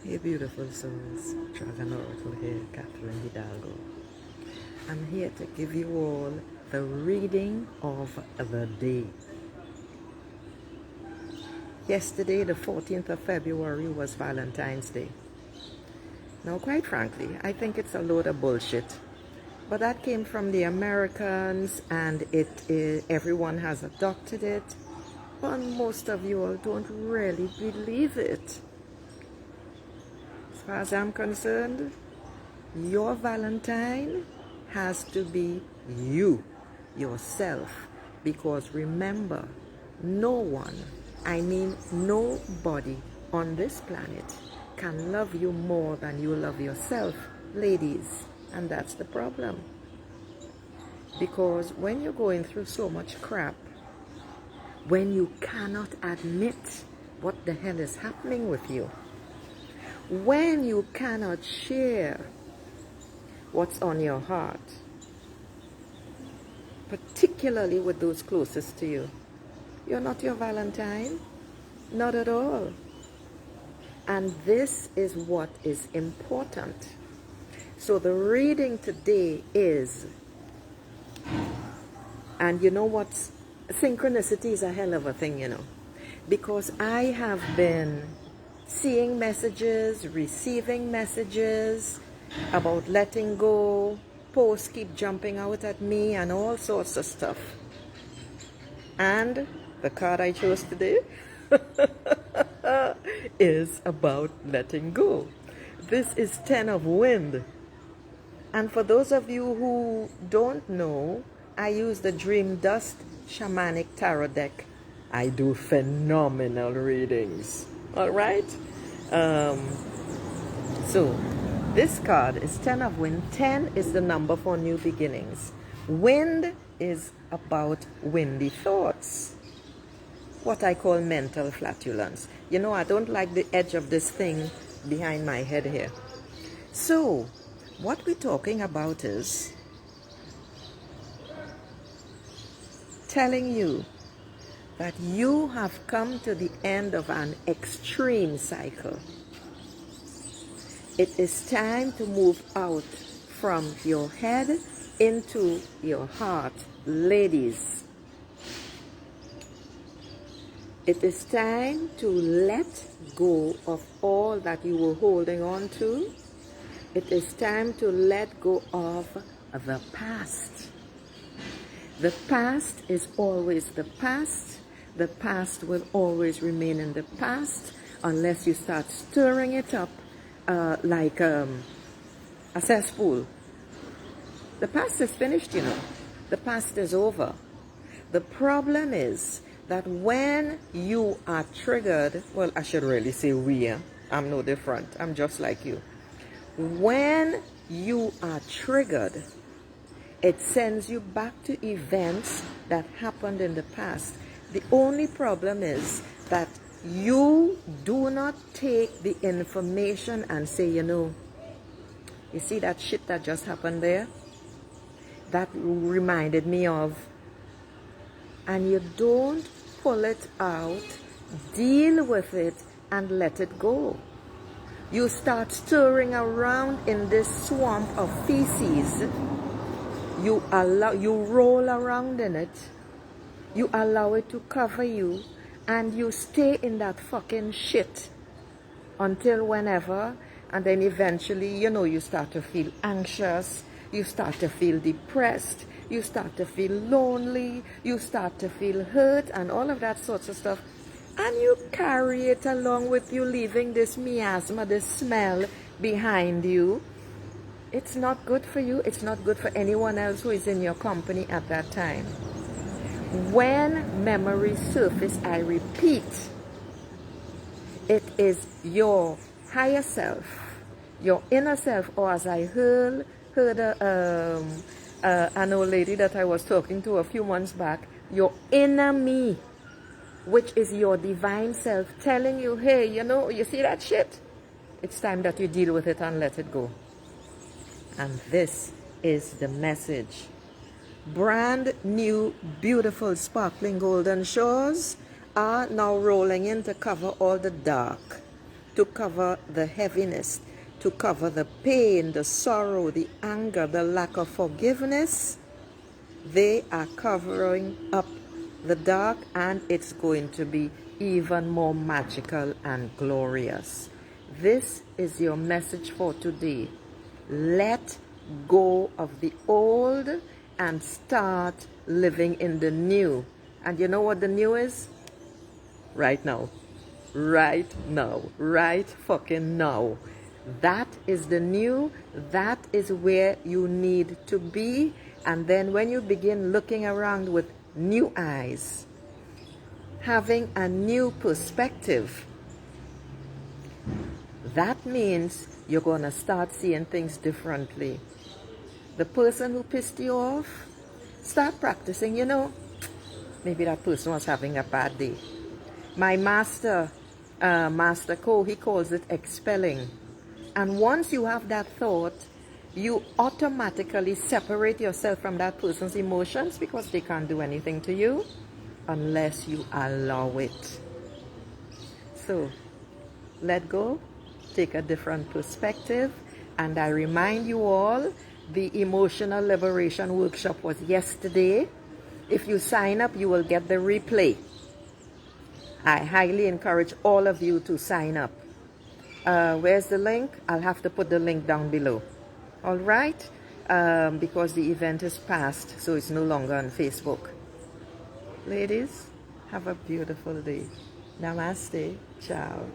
Hey beautiful souls, Dragon Oracle here, Catherine Hidalgo. I'm here to give you all the reading of the day. Yesterday, the 14th of February, was Valentine's Day. Now, quite frankly, I think it's a load of bullshit. But that came from the Americans, and everyone has adopted it. But most of you all don't really believe it. As far as I'm concerned, your Valentine has to be you, yourself. Because remember, no one, I mean nobody on this planet can love you more than you love yourself, ladies. And that's the problem. Because when you're going through so much crap, when you cannot admit what the hell is happening with you, when you cannot share what's on your heart, particularly with those closest to you, you're not your Valentine, not at all. And this is what is important. So the reading today is, and you know what, synchronicity is a hell of a thing, you know, because I have been seeing messages, receiving messages about letting go, posts keep jumping out at me and all sorts of stuff. And the card I chose today is about letting go. This is 10 of Wind. And for those of you who don't know, I use the Dream Dust Shamanic Tarot deck. I do phenomenal readings. All right? So, this card is 10 of Wind. 10 is the number for new beginnings. Wind is about windy thoughts. What I call mental flatulence. You know, I don't like the edge of this thing behind my head here. So, what we're talking about is telling you that you have come to the end of an extreme cycle. It is time to move out from your head into your heart, ladies. It is time to let go of all that you were holding on to. It is time to let go of the past. The past is always the past. The past will always remain in the past unless you start stirring it up like a cesspool. The past is finished, you know. The past is over. The problem is that when you are triggered, well, I should really say we are. I'm no different. I'm just like you. When you are triggered, it sends you back to events that happened in the past. The only problem is that you do not take the information and say, you know, you see that shit that just happened there? That reminded me of. And you don't pull it out, deal with it, and let it go. You start stirring around in this swamp of feces. You roll around in it. You allow it to cover you, and you stay in that fucking shit until whenever, and then eventually, you know, you start to feel anxious, you start to feel depressed, you start to feel lonely, you start to feel hurt, and all of that sorts of stuff. And you carry it along with you, leaving this miasma, this smell behind you. It's not good for you. It's not good for anyone else who is in your company at that time. When memories surface, I repeat, it is your higher self, your inner self, or as I heard an old lady that I was talking to a few months back, your inner me, which is your divine self, telling you, hey, you know, you see that shit? It's time that you deal with it and let it go. And this is the message. Brand new, beautiful, sparkling golden shores are now rolling in to cover all the dark. to cover the heaviness, to cover the pain, the sorrow, the anger, the lack of forgiveness. They are covering up the dark, and it's going to be even more magical and glorious. This is your message for today. Let go of the old and start living in the new. And you know what the new is? Right now. Right now. Right fucking now. That is the new. That is where you need to be. And then when you begin looking around with new eyes, having a new perspective, that means you're going to start seeing things differently. The person who pissed you off, start practicing, you know, maybe that person was having a bad day. My master, Master Ko, he calls it expelling. And once you have that thought, you automatically separate yourself from that person's emotions, because they can't do anything to you unless you allow it. So, let go, take a different perspective, and I remind you all, the Emotional Liberation Workshop was yesterday. If you sign up, you will get the replay. I highly encourage all of you to sign up. Where's the link? I'll have to put the link down below. All right? Because the event is past, so it's no longer on Facebook. Ladies, have a beautiful day. Namaste. Ciao.